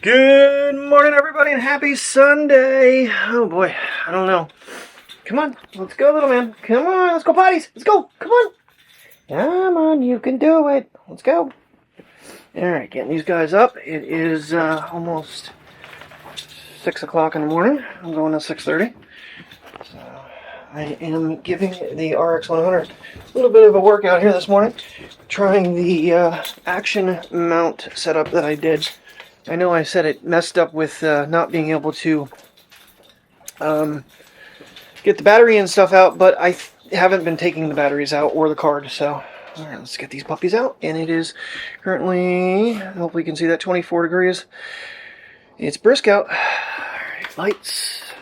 Good morning, everybody, and happy Sunday. Oh boy, I don't know. Come on, let's go, little man. Come on, let's go potties. Let's go. Come on. Come on, you can do it. Let's go. All right, getting these guys up. It is almost 6 o'clock in the morning. I'm going to 6:30. So I am giving the RX 100 a little bit of a workout here this morning, trying the Action mount setup that I did. I know I said it messed up with not being able to get the battery and stuff out, but I haven't been taking the batteries out or the card, so all right, let's get these puppies out. And it is currently, hopefully you can see that, 24 degrees. It's brisk out. All right, lights.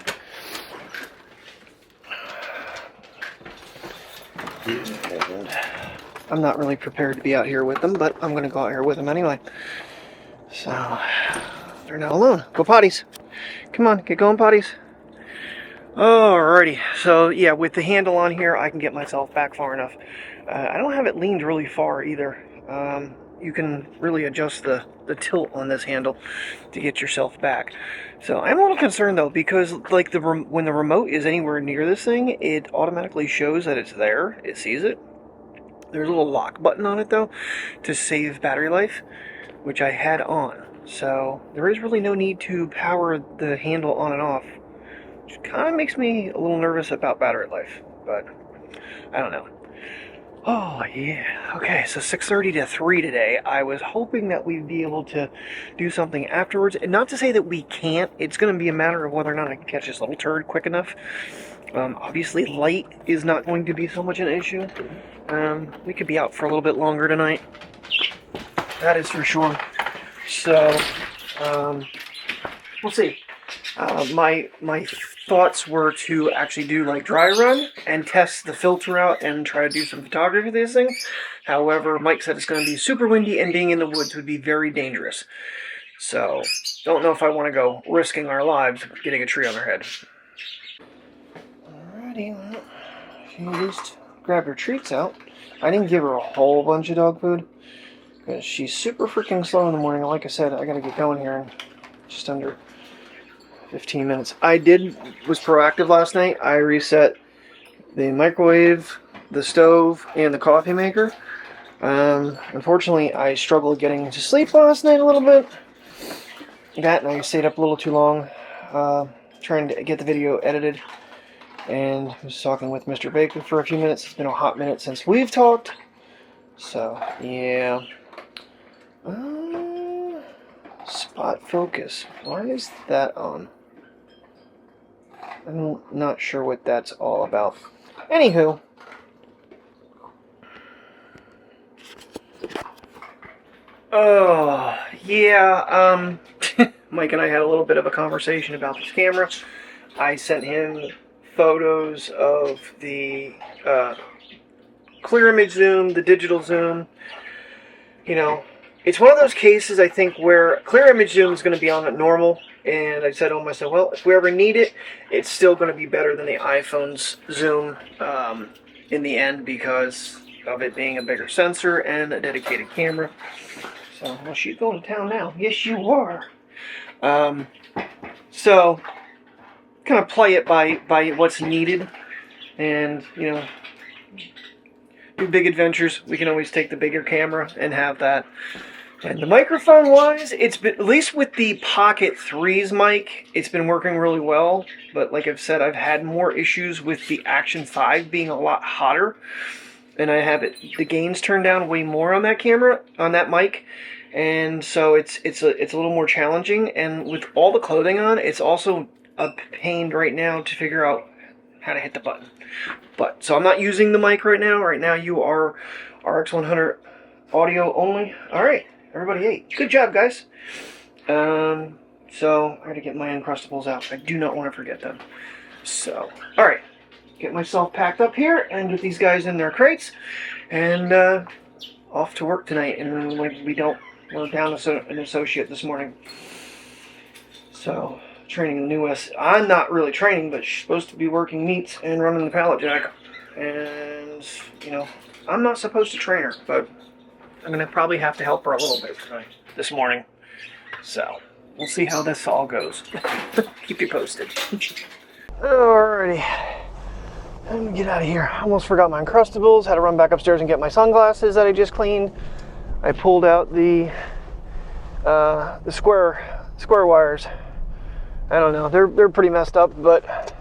And I'm not really prepared to be out here with them, but I'm going to go out here with them anyway. So, they're not alone. Go potties. Come on, get going potties. Alrighty, so yeah, with the handle on here, I can get myself back far enough. I don't have it leaned really far either. You can really adjust the tilt on this handle to get yourself back. So I'm a little concerned though, because like when the remote is anywhere near this thing, it automatically shows that it's there. It sees it. There's a little lock button on it though to save battery life, which I had on. So there is really no need to power the handle on and off, which kind of makes me a little nervous about battery life, but I don't know. Oh yeah, okay, so 6:30 to 3 today. I was hoping that we'd be able to do something afterwards, and not to say that we can't. It's going to be a matter of whether or not I can catch this little turd quick enough. Obviously light is not going to be so much an issue. We could be out for a little bit longer tonight, that is for sure. So, we'll see. My thoughts were to actually do like dry run and test the filter out and try to do some photography of this thing. However, Mike said it's going to be super windy and being in the woods would be very dangerous. So, don't know if I want to go risking our lives getting a tree on our head. Alrighty, well, she at least grabbed her treats out. I didn't give her a whole bunch of dog food, because she's super freaking slow in the morning. Like I said, I gotta get going here in just under 15 minutes. I was proactive last night. I reset the microwave, the stove, and the coffee maker. Unfortunately, I struggled getting to sleep last night a little bit. That, and I stayed up a little too long trying to get the video edited. And I was talking with Mr. Baker for a few minutes. It's been a hot minute since we've talked. So, yeah. Spot focus. Why is that on? I'm not sure what that's all about. Anywho. Oh, yeah, Mike and I had a little bit of a conversation about this camera. I sent him photos of the clear image zoom, the digital zoom. You know, it's one of those cases, I think, where clear image zoom is going to be on at normal, and I said to him, I said, well, if we ever need it, it's still going to be better than the iPhone's zoom in the end, because of it being a bigger sensor and a dedicated camera. So, well, she's going to town now. Yes, you are. So, kind of play it by what's needed, and, you know, do big adventures. We can always take the bigger camera and have that. And the microphone wise, it's been, at least with the Pocket 3's mic, it's been working really well. But like I've said, I've had more issues with the Action 5 being a lot hotter, and I have the gains turned down way more on that camera, on that mic, and so it's a little more challenging. And with all the clothing on, it's also a pain right now to figure out how to hit the button. But so I'm not using the mic right now. Right now you are RX 100 audio only. All right, everybody, hey, good job, guys. So I gotta get my Uncrustables out. I do not want to forget them. So, all right, get myself packed up here and get these guys in their crates, and off to work tonight. And we're down an associate this morning. So, training the new I'm not really training, but she's supposed to be working meets and running the pallet jack. And, you know, I'm not supposed to train her, but I'm going to probably have to help her a little bit tonight, this morning. So, we'll see how this all goes. Keep you posted. Alrighty. Let me get out of here. I almost forgot my Uncrustables. Had to run back upstairs and get my sunglasses that I just cleaned. I pulled out the square wires. I don't know. They're pretty messed up, but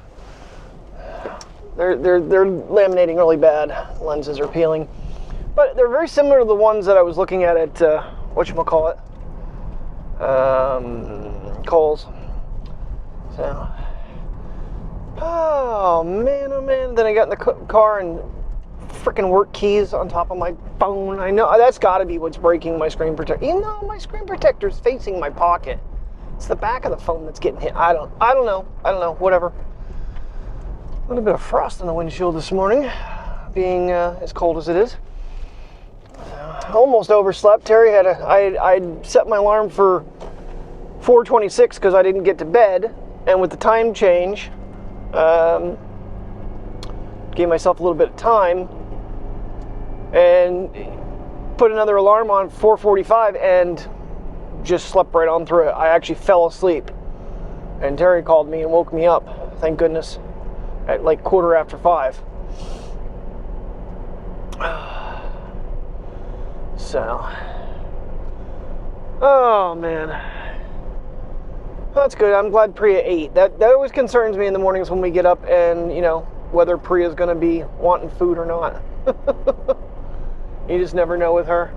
they're laminating really bad. Lenses are peeling, but they're very similar to the ones that I was looking at whatchamacallit, Kohl's. So. Oh man, then I got in the car and freaking work keys on top of my phone. I know that's got to be what's breaking my screen protector. Even though my screen protector is facing my pocket, it's the back of the phone that's getting hit. I don't know, whatever. A little bit of frost on the windshield this morning, being as cold as it is. Almost overslept. Terry I'd set my alarm for 4:26 because I didn't get to bed, and with the time change, gave myself a little bit of time and put another alarm on 4:45 and just slept right on through it. I actually fell asleep, and Terry called me and woke me up, thank goodness, at like 5:15. So, oh man, that's good. I'm glad Priya ate. That always concerns me in the mornings when we get up and, you know, whether Priya's going to be wanting food or not. You just never know with her.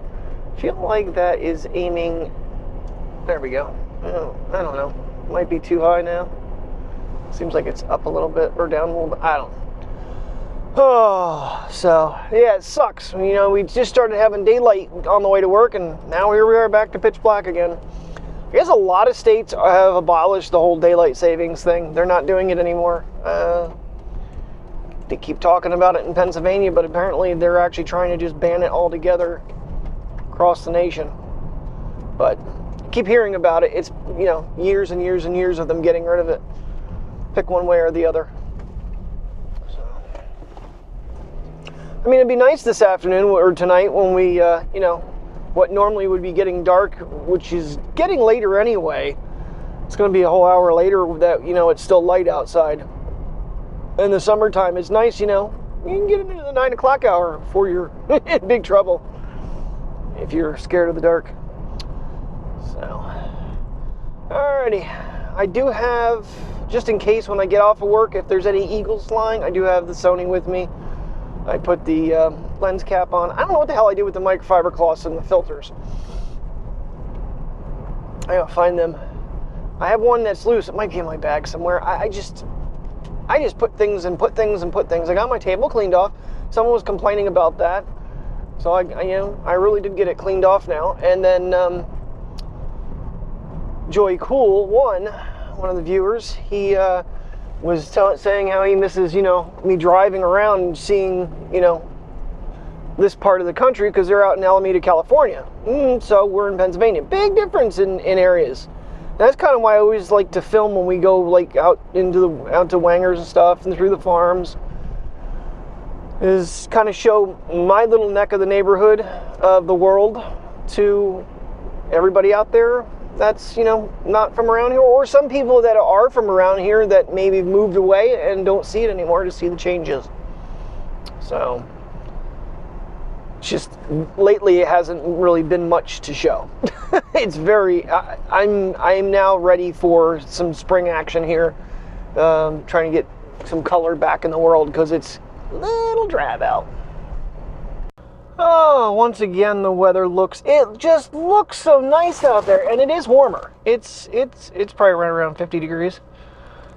I feel like that is aiming. There we go. Oh, I don't know. Might be too high now. Seems like it's up a little bit or down a little bit. I don't know. Oh, so yeah, it sucks. You know, we just started having daylight on the way to work, and now here we are back to pitch black again. I guess a lot of states have abolished the whole daylight savings thing. They're not doing it anymore. They keep talking about it in Pennsylvania, but apparently they're actually trying to just ban it altogether across the nation. But I keep hearing about it. It's, you know, years and years and years of them getting rid of it. Pick one way or the other. I mean, it'd be nice this afternoon or tonight when we, you know, what normally would be getting dark, which is getting later anyway. It's going to be a whole hour later that, you know, it's still light outside. In the summertime, it's nice, you know, you can get into the 9 o'clock hour before you're in big trouble if you're scared of the dark. So, alrighty. I do have, just in case when I get off of work, if there's any eagles flying, I do have the Sony with me. I put the lens cap on. I don't know what the hell I did with the microfiber cloths and the filters. I gotta find them. I have one that's loose. It might be in my bag somewhere. I just put things and put things and put things. I got my table cleaned off. Someone was complaining about that, so I you know, I really did get it cleaned off now. And then Joy Cool, one of the viewers, he was saying how he misses, you know, me driving around and seeing, you know, this part of the country because they're out in Alameda, California. So we're in Pennsylvania. Big difference in areas. And that's kind of why I always like to film when we go like out to Wangers and stuff and through the farms. Is kind of show my little neck of the neighborhood of the world to everybody out there that's, you know, not from around here, or some people that are from around here that maybe moved away and don't see it anymore to see the changes. So just lately it hasn't really been much to show. It's very I'm now ready for some spring action here, trying to get some color back in the world because it's a little drab out. Oh, once again, the weather just looks so nice out there, and it is warmer. It's probably right around 50 degrees.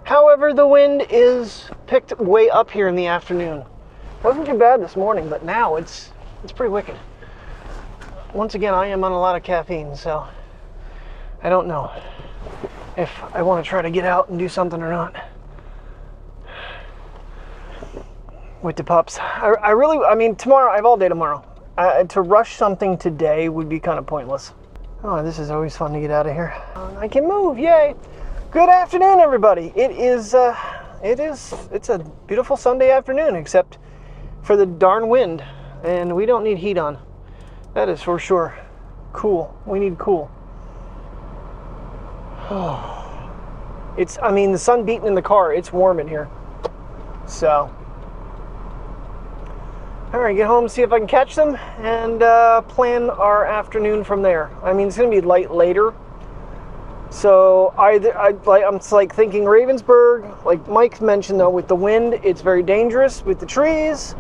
However, the wind is picked way up here in the afternoon. Wasn't too bad this morning, but now it's pretty wicked. Once again, I am on a lot of caffeine, so I don't know if I want to try to get out and do something or not with the pups. I mean, tomorrow, I have all day tomorrow. To rush something today would be kind of pointless. Oh, this is always fun to get out of here. I can move, yay! Good afternoon, everybody. It's a beautiful Sunday afternoon, except for the darn wind, and we don't need heat on. That is for sure. Cool. We need cool. It's, I mean, the sun beating in the car, it's warm in here. So, all right, get home, see if I can catch them, and plan our afternoon from there. I mean, it's gonna be light later. So I'm like thinking Ravensburg, like Mike mentioned though, with the wind, it's very dangerous with the trees.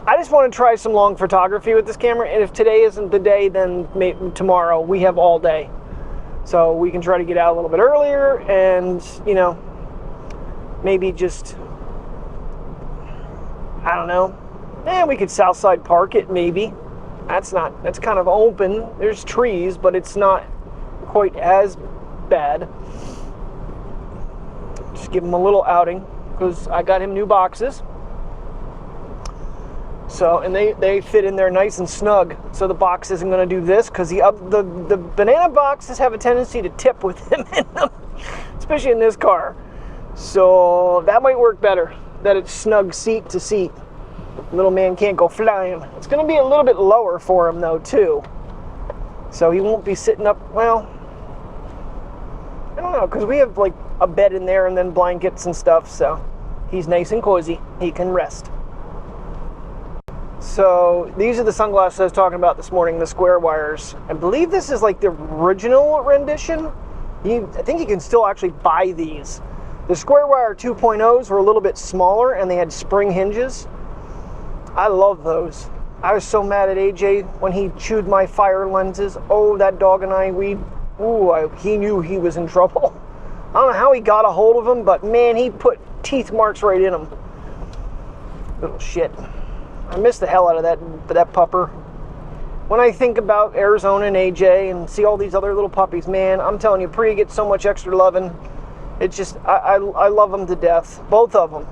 I just want to try some long photography with this camera, and if today isn't the day, then maybe tomorrow. We have all day. So we can try to get out a little bit earlier and, you know, maybe just, I don't know, we could Southside Park it maybe. That's kind of open. There's trees, but it's not quite as bad. Just give him a little outing, because I got him new boxes. So, and they fit in there nice and snug. So the box isn't going to do this, because the banana boxes have a tendency to tip with him in them, especially in this car. So that might work better, that it's snug seat to seat. Little man can't go flying. It's going to be a little bit lower for him though too, so he won't be sitting up. Well, I don't know, because we have like a bed in there and then blankets and stuff, so he's nice and cozy. He can rest. So these are the sunglasses I was talking about this morning, the square wires. I believe this is like the original rendition. I think you can still actually buy these. The square wire 2.0s were a little bit smaller and they had spring hinges. I love those. I was so mad at AJ when he chewed my fire lenses. Oh, that dog and I, he knew he was in trouble. I don't know how he got a hold of them, but man, he put teeth marks right in them. Little shit. I miss the hell out of that pupper. When I think about Arizona and AJ and see all these other little puppies, man, I'm telling you, Priya gets so much extra loving. It's just, I love them to death. Both of them.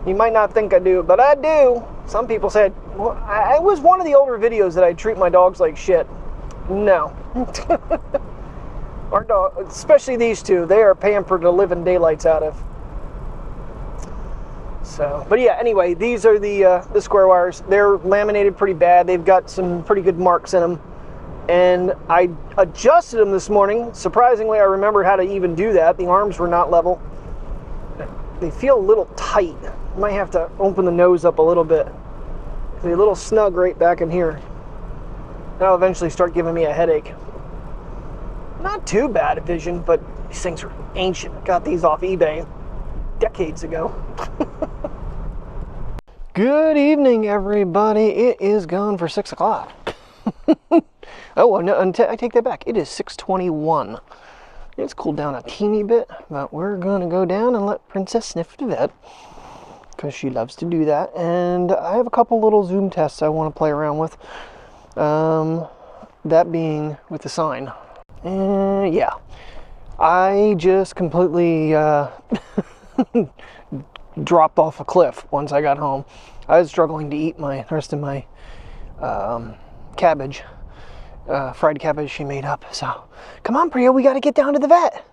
You might not think I do, but I do. Some people said, well, it was one of the older videos that I treat my dogs like shit. No. Our dog, especially these two, they are pampered to living daylights out of. So, but yeah, anyway, these are the square wires. They're laminated pretty bad. They've got some pretty good marks in them. And I adjusted them this morning. Surprisingly, I remembered how to even do that. The arms were not level. They feel a little tight. Might have to open the nose up a little bit. They're a little snug right back in here. That'll eventually start giving me a headache. Not too bad a vision, but these things are ancient. Got these off eBay decades ago. Good evening, everybody. It is gone for 6 o'clock. Oh, no, I take that back. It is 6:21. It's cooled down a teeny bit, but we're going to go down and let Princess sniff the vet, because she loves to do that. And I have a couple little zoom tests I want to play around with. That being with the sign. And yeah, I just completely dropped off a cliff once I got home. I was struggling to eat the rest of my cabbage. Fried cabbage she made up. So, come on, Priya, we got to get down to the vet.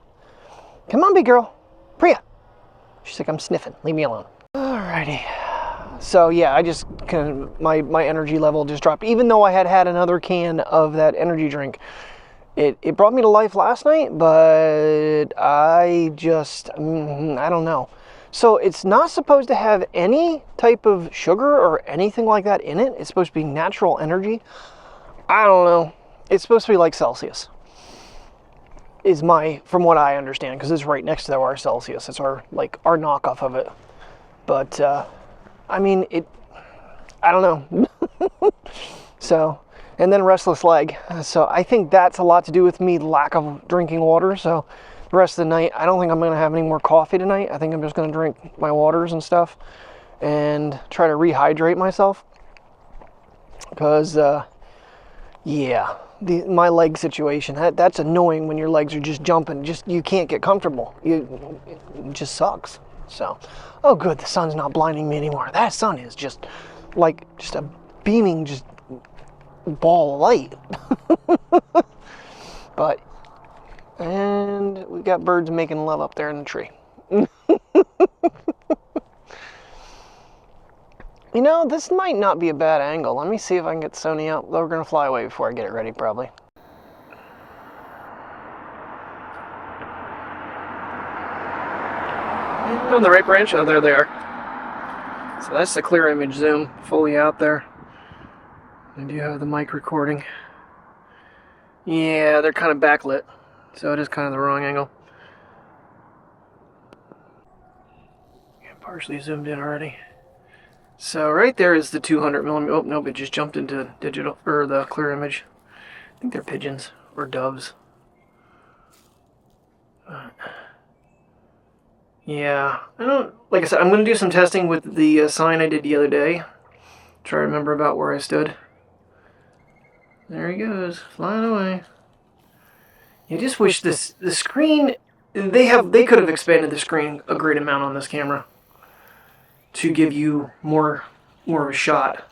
Come on, big girl. Priya. She's like, I'm sniffing. Leave me alone. Alrighty. So, yeah, I just kind of, my energy level just dropped. Even though I had another can of that energy drink. It brought me to life last night, but I just, I don't know. So, it's not supposed to have any type of sugar or anything like that in it. It's supposed to be natural energy. I don't know. It's supposed to be like Celsius, from what I understand, because it's right next to our Celsius. It's our knockoff of it. But, I mean, I don't know. So, and then restless leg. So I think that's a lot to do with me lack of drinking water. So the rest of the night, I don't think I'm going to have any more coffee tonight. I think I'm just going to drink my waters and stuff and try to rehydrate myself. Because, yeah, my leg situation, that's annoying when your legs are just jumping. You can't get comfortable. It just sucks. So, oh good, the sun's not blinding me anymore. That sun is just a beaming, just ball of light. But, and we've got birds making love up there in the tree. You know, this might not be a bad angle. Let me see if I can get Sony out. We're going to fly away before I get it ready, probably. On the right branch? Oh, there they are. So that's the clear image zoom, fully out there. I do have the mic recording. Yeah, they're kind of backlit, so it is kind of the wrong angle. Yeah, partially zoomed in already. So right there is the 200mm. Oh, nope, it just jumped into digital, or the clear image. I think they're pigeons or doves. Yeah, I don't, like I said, I'm going to do some testing with the sign I did the other day. Try to remember about where I stood. There he goes, flying away. I just wish the screen, they could have expanded the screen a great amount on this camera to give you more of a shot.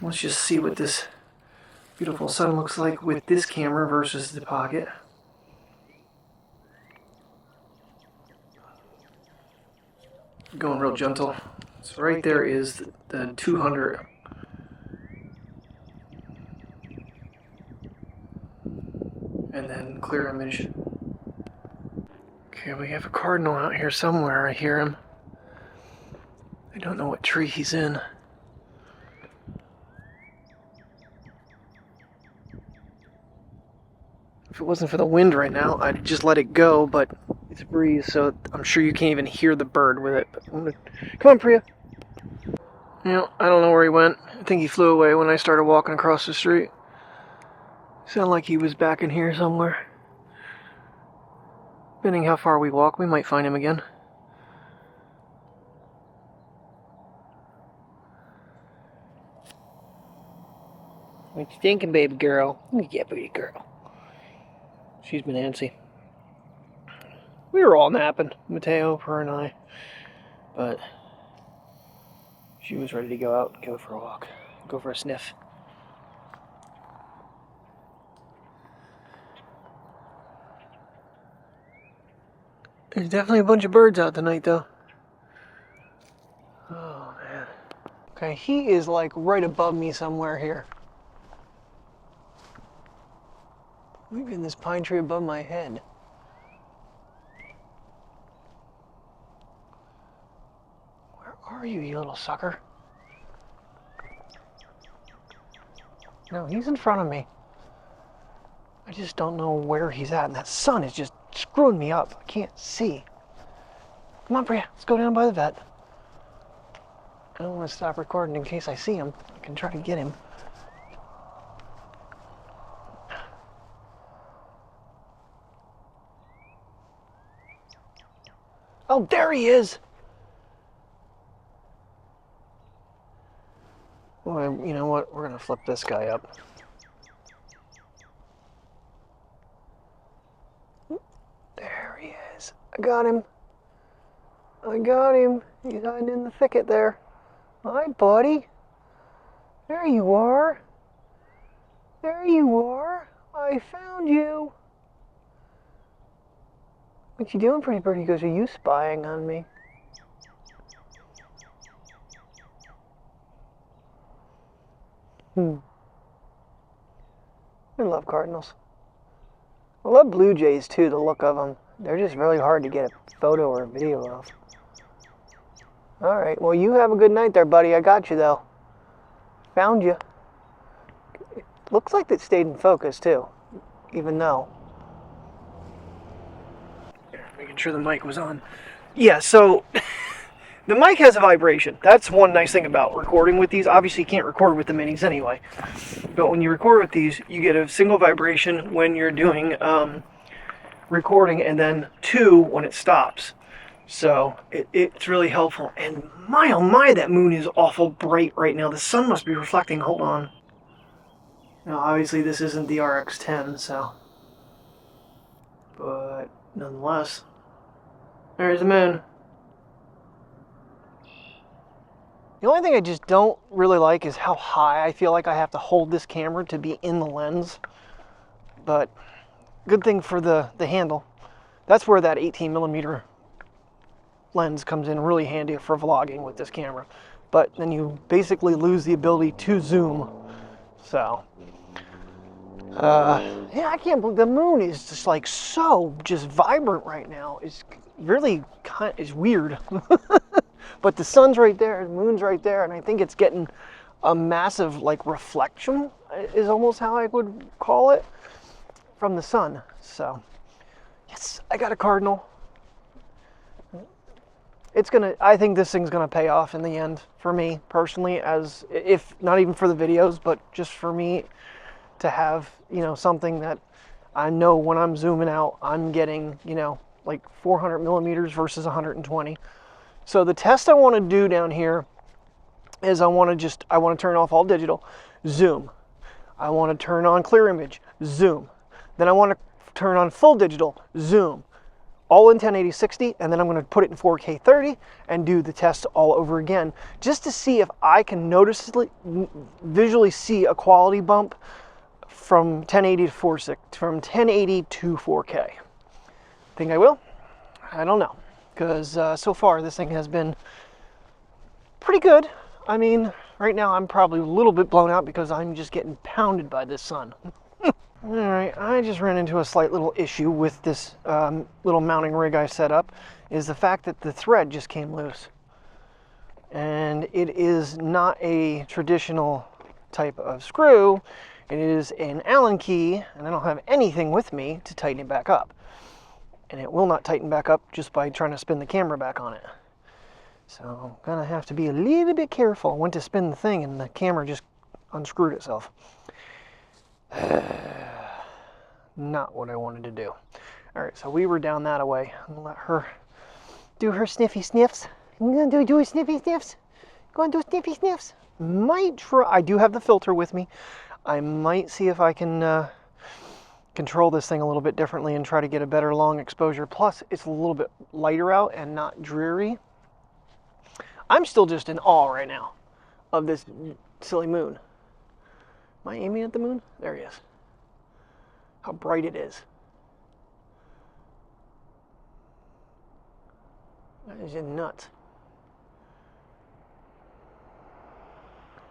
Let's just see what this beautiful sun looks like with this camera versus the Pocket. Going real gentle. So right there is the 200. And then clear image. Okay, we have a cardinal out here somewhere. I hear him. I don't know what tree he's in. If it wasn't for the wind right now, I'd just let it go, but it's a breeze, so I'm sure you can't even hear the bird with it. But come on, Priya. You know, I don't know where he went. I think he flew away when I started walking across the street. Sounded like he was back in here somewhere. Depending how far we walk, we might find him again. What you thinking, baby girl? Yeah, baby girl. She's been antsy. We were all napping, Mateo, her, and I. But she was ready to go out and go for a walk. Go for a sniff. There's definitely a bunch of birds out tonight, though. Oh, man. Okay, he is like right above me somewhere here. Maybe in this pine tree above my head. Where are you, you little sucker? No, he's in front of me. I just don't know where he's at, and that sun is just screwing me up. I can't see. Come on, Priya, let's go down by the vet. I don't want to stop recording in case I see him. I can try to get him. Oh, there he is! Well, you know what? We're going to flip this guy up. There he is. I got him. I got him. He's hiding in the thicket there. Hi, buddy. There you are. There you are. I found you. What you doing, pretty bird? He goes, are you spying on me? I love cardinals. I love blue jays too, the look of them. They're just really hard to get a photo or a video of. Alright, well you have a good night there, buddy. I got you though. Found you. It looks like it stayed in focus too, even though. Making sure the mic was on. Yeah, so the mic has a vibration. That's one nice thing about recording with these. Obviously, you can't record with the minis anyway. But when you record with these, you get a single vibration when you're doing recording, and then two when it stops. So it's really helpful. And my oh my, that moon is awful bright right now. The sun must be reflecting. Hold on. Now, obviously, this isn't the RX 10, so. But nonetheless, there's the moon. The only thing I just don't really like is how high I feel like I have to hold this camera to be in the lens. But good thing for the handle. That's where that 18mm lens comes in really handy for vlogging with this camera. But then you basically lose the ability to zoom. So, yeah, I can't believe the moon is just like so just vibrant right now. really kind of is weird. But the sun's right there, the moon's right there, and I think it's getting a massive like reflection is almost how I would call it from the sun. So yes, I got a Cardinal. I think this thing's gonna pay off in the end for me personally, as if not even for the videos, but just for me to have, you know, something that I know when I'm zooming out, I'm getting, you know, like 400 millimeters versus 120. So the test I want to do down here is I want to turn off all digital, zoom. I want to turn on clear image, zoom. Then I want to turn on full digital, zoom. All in 1080-60, and then I'm going to put it in 4K 30 and do the test all over again, just to see if I can visually see a quality bump from 1080 to 4K. Think I will? I don't know, because so far this thing has been pretty good. I mean, right now I'm probably a little bit blown out because I'm just getting pounded by this sun. All right, I just ran into a slight little issue with this little mounting rig I set up, is the fact that the thread just came loose. And it is not a traditional type of screw. It is an Allen key, and I don't have anything with me to tighten it back up. And it will not tighten back up just by trying to spin the camera back on it. So I'm gonna have to be a little bit careful. I went to spin the thing and the camera just unscrewed itself. Not what I wanted to do. All right, so we were down that away. I'm gonna let her do her sniffy sniffs. I'm gonna do her sniffy sniffs. Go and do sniffy sniffs. Might try. I do have the filter with me. I might see if I can control this thing a little bit differently and try to get a better long exposure. Plus, it's a little bit lighter out and not dreary. I'm still just in awe right now of this silly moon. Am I aiming at the moon? There he is. How bright it is. That is just nuts.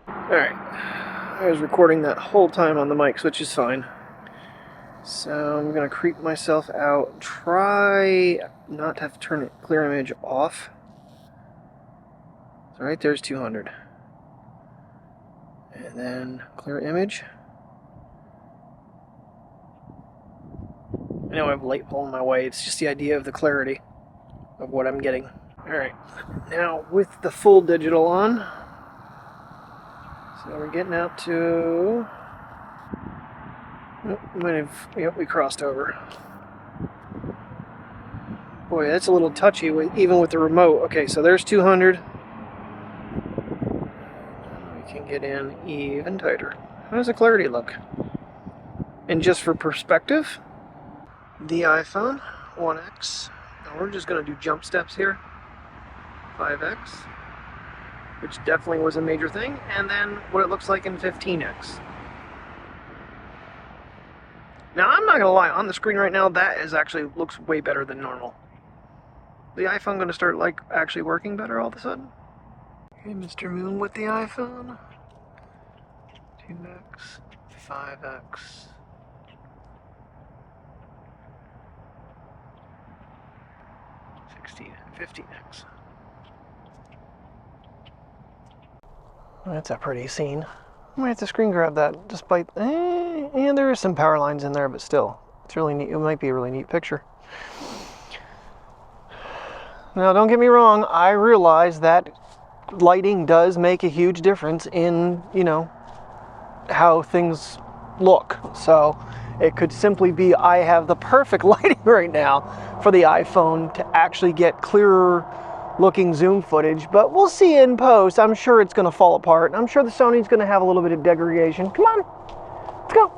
Alright. I was recording that whole time on the mic, which is fine. So I'm going to creep myself out. Try not to have to turn it clear image off. So right there's 200. And then clear image. I know I have a light pole in my way. It's just the idea of the clarity of what I'm getting. Alright, now with the full digital on. So we're getting out to... Oh, yep, we crossed over. Boy, that's a little touchy, even with the remote. Okay, so there's 200. We can get in even tighter. How does the clarity look? And just for perspective, the iPhone 1X, and we're just going to do jump steps here. 5X, which definitely was a major thing, and then what it looks like in 15X. Now, I'm not going to lie, on the screen right now, that actually looks way better than normal. The iPhone going to start, like, actually working better all of a sudden? Okay, Mr. Moon with the iPhone. 2X, 5X. 16, 15X. That's a pretty scene. I might have to screen grab that, despite, and there is some power lines in there, but still, it's really neat. It might be a really neat picture. Now, don't get me wrong. I realize that lighting does make a huge difference in, you know, how things look. So it could simply be I have the perfect lighting right now for the iPhone to actually get clearer looking zoom footage, but we'll see in post. I'm sure it's going to fall apart. I'm sure the Sony's going to have a little bit of degradation. Come on, let's go.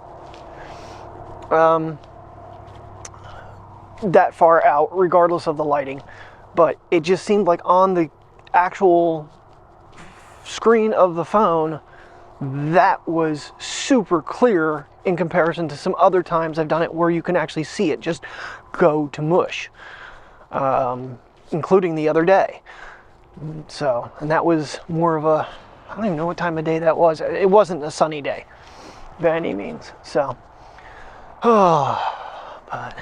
That far out, regardless of the lighting, but it just seemed like on the actual screen of the phone, that was super clear in comparison to some other times I've done it where you can actually see it just go to mush. Including the other day. So, and that was more of a, I don't even know what time of day that was. It wasn't a sunny day by any means. So, but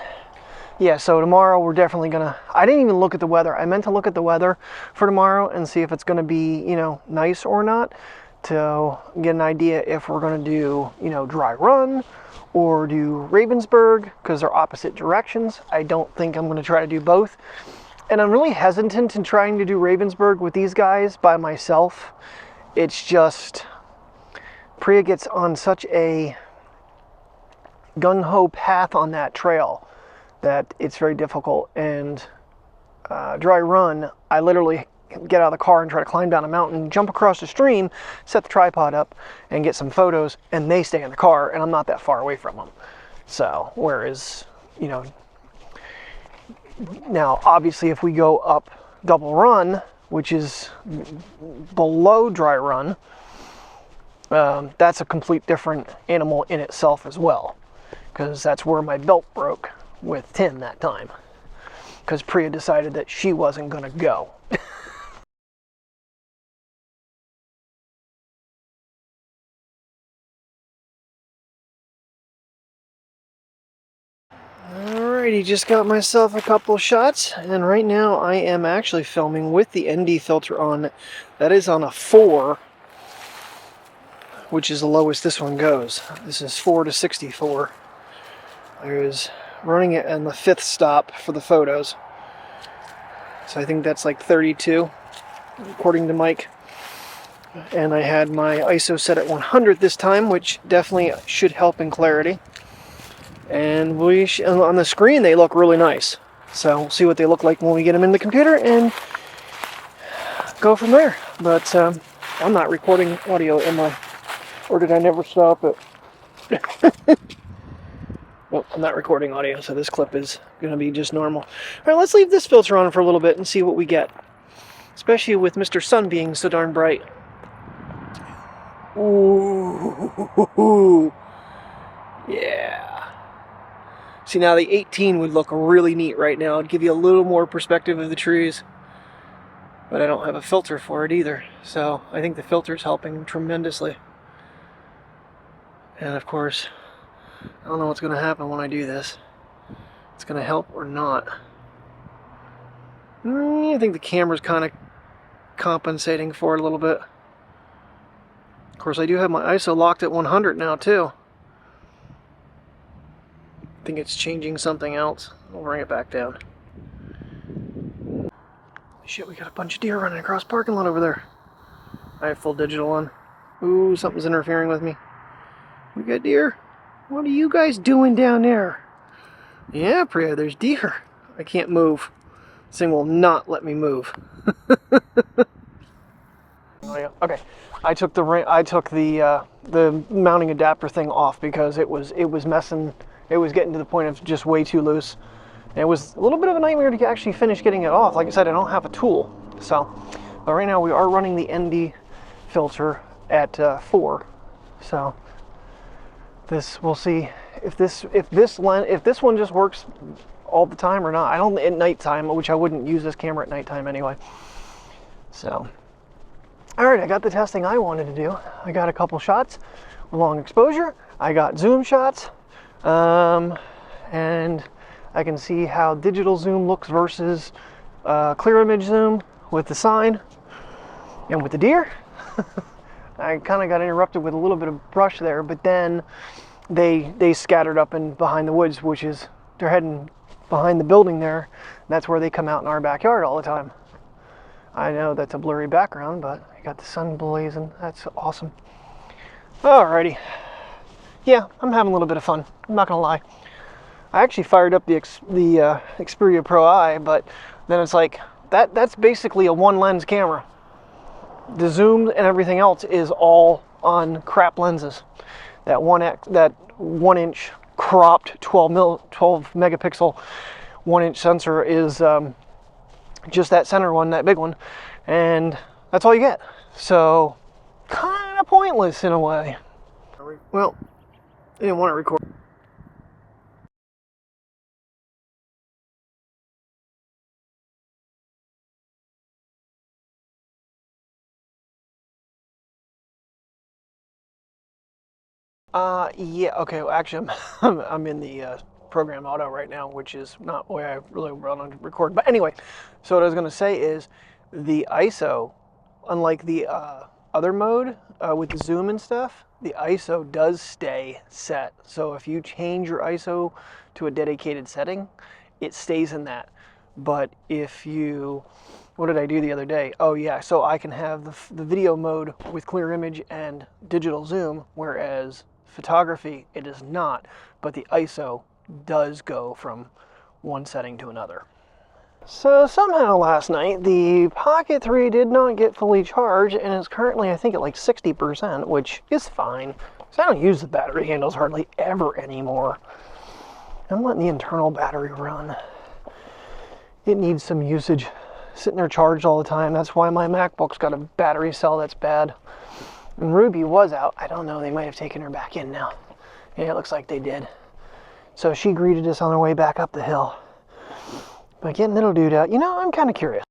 yeah, so tomorrow we're definitely gonna, I didn't even look at the weather. I meant to look at the weather for tomorrow and see if it's gonna be, you know, nice or not, to get an idea if we're gonna do, you know, dry run or do Ravensburg, because they're opposite directions. I don't think I'm gonna try to do both. And I'm really hesitant in trying to do Ravensburg with these guys by myself. It's just, Priya gets on such a gung-ho path on that trail that it's very difficult. And dry run, I literally get out of the car and try to climb down a mountain, jump across the stream, set the tripod up, and get some photos, and they stay in the car, and I'm not that far away from them. So, whereas, you know, now obviously if we go up double run, which is below dry run, that's a complete different animal in itself as well, because that's where my belt broke with Tim that time, because Priya decided that she wasn't going to go. Alrighty, just got myself a couple shots, and right now I am actually filming with the ND filter on. That is on a 4, which is the lowest this one goes. This is 4 to 64. I was running it on the 5th stop for the photos, so I think that's like 32, according to Mike. And I had my ISO set at 100 this time, which definitely should help in clarity. And on the screen they look really nice. So we'll see what they look like when we get them in the computer and go from there. But I'm not recording audio, am I? Or did I never stop it? Nope, I'm not recording audio, so this clip is going to be just normal. Alright, let's leave this filter on for a little bit and see what we get. Especially with Mr. Sun being so darn bright. Ooh, yeah. See, now the 18 would look really neat right now. It'd give you a little more perspective of the trees. But I don't have a filter for it either. So I think the filter's helping tremendously. And of course, I don't know what's going to happen when I do this. It's going to help or not. I think the camera's kind of compensating for it a little bit. Of course, I do have my ISO locked at 100 now too. I think it's changing something else. I'll bring it back down. Shit, we got a bunch of deer running across the parking lot over there. I have full digital on. Ooh, something's interfering with me. We got deer. What are you guys doing down there? Yeah, Priya, there's deer. I can't move. This thing will not let me move. Okay, I took the mounting adapter thing off because it was messing. It was getting to the point of just way too loose. And it was a little bit of a nightmare to actually finish getting it off. Like I said, I don't have a tool. So, but right now we are running the ND filter at 4. So this, we'll see if this one just works all the time or not. I don't at nighttime, which I wouldn't use this camera at nighttime anyway. So, all right, I got the testing I wanted to do. I got a couple shots with long exposure. I got zoom shots. And I can see how digital zoom looks versus clear image zoom with the sign and with the deer. I kind of got interrupted with a little bit of brush there, but then they scattered up and behind the woods, which is, they're heading behind the building there. That's where they come out in our backyard all the time. I know that's a blurry background, but I got the sun blazing. That's awesome. Alrighty. Yeah, I'm having a little bit of fun. I'm not gonna lie. I actually fired up the Xperia Pro I, but then it's like that's basically a one lens camera. The zoom and everything else is all on crap lenses. That 1 inch cropped 12 megapixel 1 inch sensor is just that center one, that big one, and that's all you get. So kind of pointless in a way. Well, I didn't want to record. Yeah, okay, well, actually, I'm in the program auto right now, which is not the way I really want to record. But anyway, so what I was going to say is the ISO, unlike the other mode with the zoom and stuff, the ISO does stay set. So if you change your ISO to a dedicated setting, it stays in that. But if you, what did I do the other day? Oh yeah, so I can have the video mode with clear image and digital zoom, whereas photography, it is not. But the ISO does go from one setting to another. So somehow last night, the Pocket 3 did not get fully charged, and is currently, I think, at like 60%, which is fine, because I don't use the battery handles hardly ever anymore. I'm letting the internal battery run. It needs some usage. Sitting there charged all the time. That's why my MacBook's got a battery cell that's bad. And Ruby was out. I don't know, they might have taken her back in now. Yeah, it looks like they did. So she greeted us on her way back up the hill. But getting little dude out, you know, I'm kind of curious.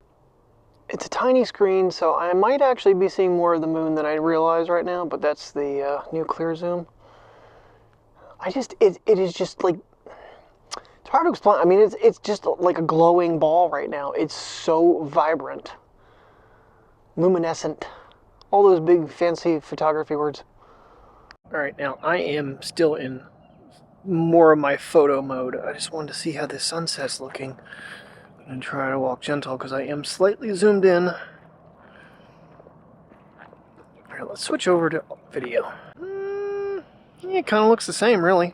It's a tiny screen, so I might actually be seeing more of the moon than I realize right now, but that's the new clear zoom. It is just like, it's hard to explain. I mean, it's just like a glowing ball right now. It's so vibrant, luminescent, all those big fancy photography words. All right, now I am still in more of my photo mode. I just wanted to see how the sunset's looking and try to walk gentle because I am slightly zoomed in. All right, let's switch over to video. Yeah, it kind of looks the same, really.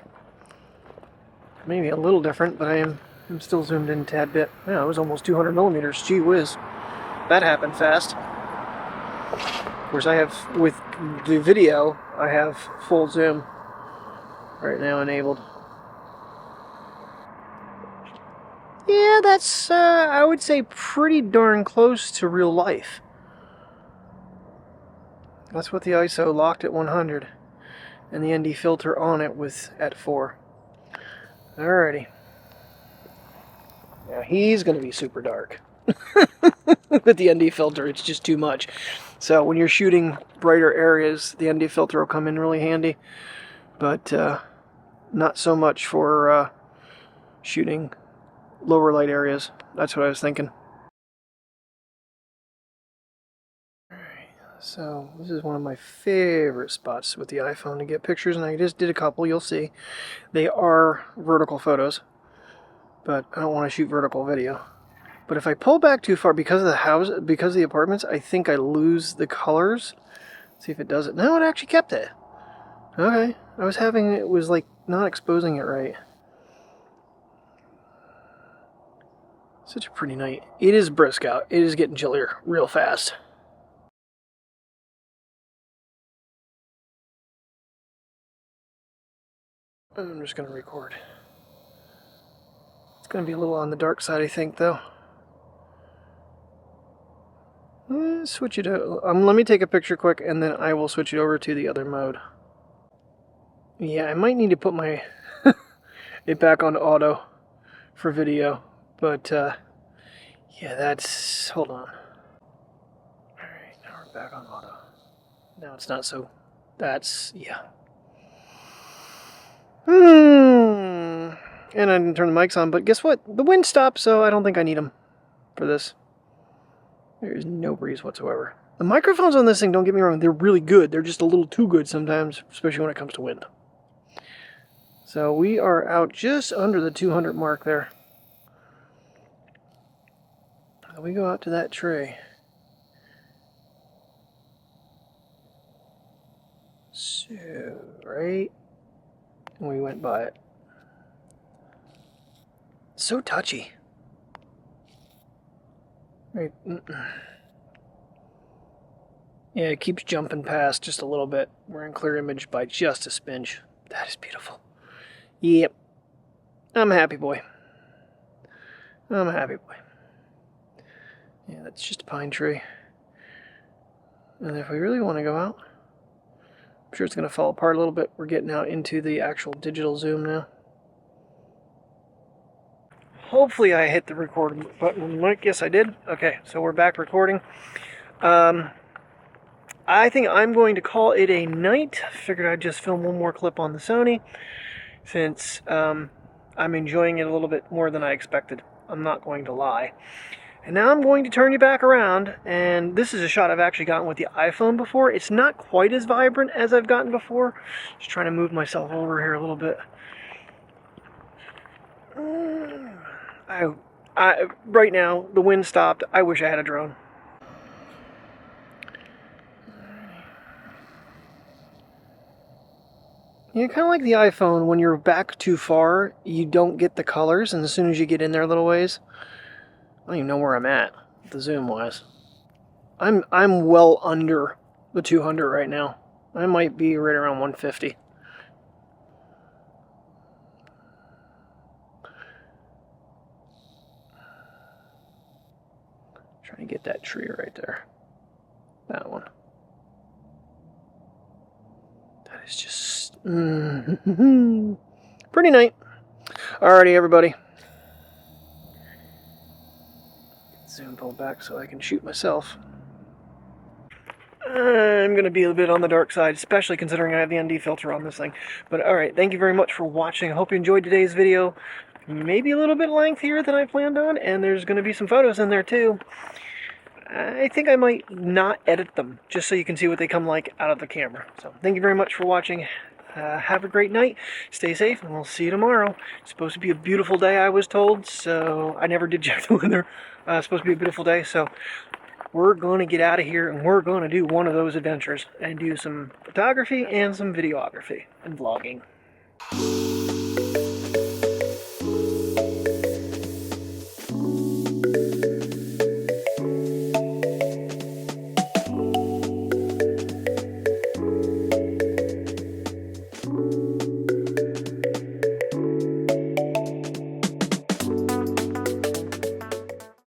Maybe a little different, but I'm still zoomed in a tad bit. Yeah, it was almost 200 millimeters. Gee whiz, that happened fast. Of course, I have, with the video, I have full zoom right now enabled. Yeah, that's, I would say, pretty darn close to real life. That's what the ISO locked at 100, and the ND filter on it was at 4. Alrighty. Now he's going to be super dark. With the ND filter, it's just too much. So when you're shooting brighter areas, the ND filter will come in really handy. But not so much for shooting lower light areas. That's what I was thinking. Alright, so this is one of my favorite spots with the iPhone to get pictures, and I just did a couple, you'll see. They are vertical photos, but I don't want to shoot vertical video. But if I pull back too far because of the house, because of the apartments, I think I lose the colors. Let's see if it does it. No, it actually kept it. Okay, I was having, it was like not exposing it right. Such a pretty night. It is brisk out. It is getting chillier real fast. I'm just going to record. It's going to be a little on the dark side, I think, though. Switch it out. Let me take a picture quick, and then I will switch it over to the other mode. Yeah, I might need to put my it back on auto for video, but yeah, that's, hold on. Alright, now we're back on auto. Now it's not so, that's, yeah. And I didn't turn the mics on, but guess what? The wind stopped, so I don't think I need them for this. There's no breeze whatsoever. The microphones on this thing, don't get me wrong, they're really good. They're just a little too good sometimes, especially when it comes to wind. So we are out just under the 200 mark there. We go out to that tree. So, right? And we went by it. So touchy. Right. Yeah, it keeps jumping past just a little bit. We're in clear image by just a spinch. That is beautiful. Yep. I'm a happy boy. I'm a happy boy. Yeah, that's just a pine tree. And if we really want to go out, I'm sure it's going to fall apart a little bit. We're getting out into the actual digital zoom now. Hopefully I hit the record button. Yes, I did. Okay, so we're back recording. I think I'm going to call it a night. Figured I'd just film one more clip on the Sony, since I I'm enjoying it a little bit more than I expected. I'm not going to lie. And now I'm going to turn you back around, and this is a shot I've actually gotten with the iPhone before. It's not quite as vibrant as I've gotten before. Just trying to move myself over here a little bit. Right now, the wind stopped. I wish I had a drone. Yeah, kind of like the iPhone, when you're back too far, you don't get the colors, and as soon as you get in there a little ways, I don't even know where I'm at, the zoom wise. I'm well under the 200 right now. I might be right around 150. Trying to get that tree right there. That one. That is just pretty neat. Alrighty, everybody. Zoom pull back so I can shoot myself. I'm going to be a bit on the dark side, especially considering I have the ND filter on this thing. But alright, thank you very much for watching. I hope you enjoyed today's video. Maybe a little bit lengthier than I planned on, and there's going to be some photos in there too. I think I might not edit them, just so you can see what they come like out of the camera. So thank you very much for watching. Have a great night, stay safe, and we'll see you tomorrow. It's supposed to be a beautiful day, I was told, so I never did check the weather. It's supposed to be a beautiful day, so we're going to get out of here, and we're going to do one of those adventures and do some photography and some videography and vlogging.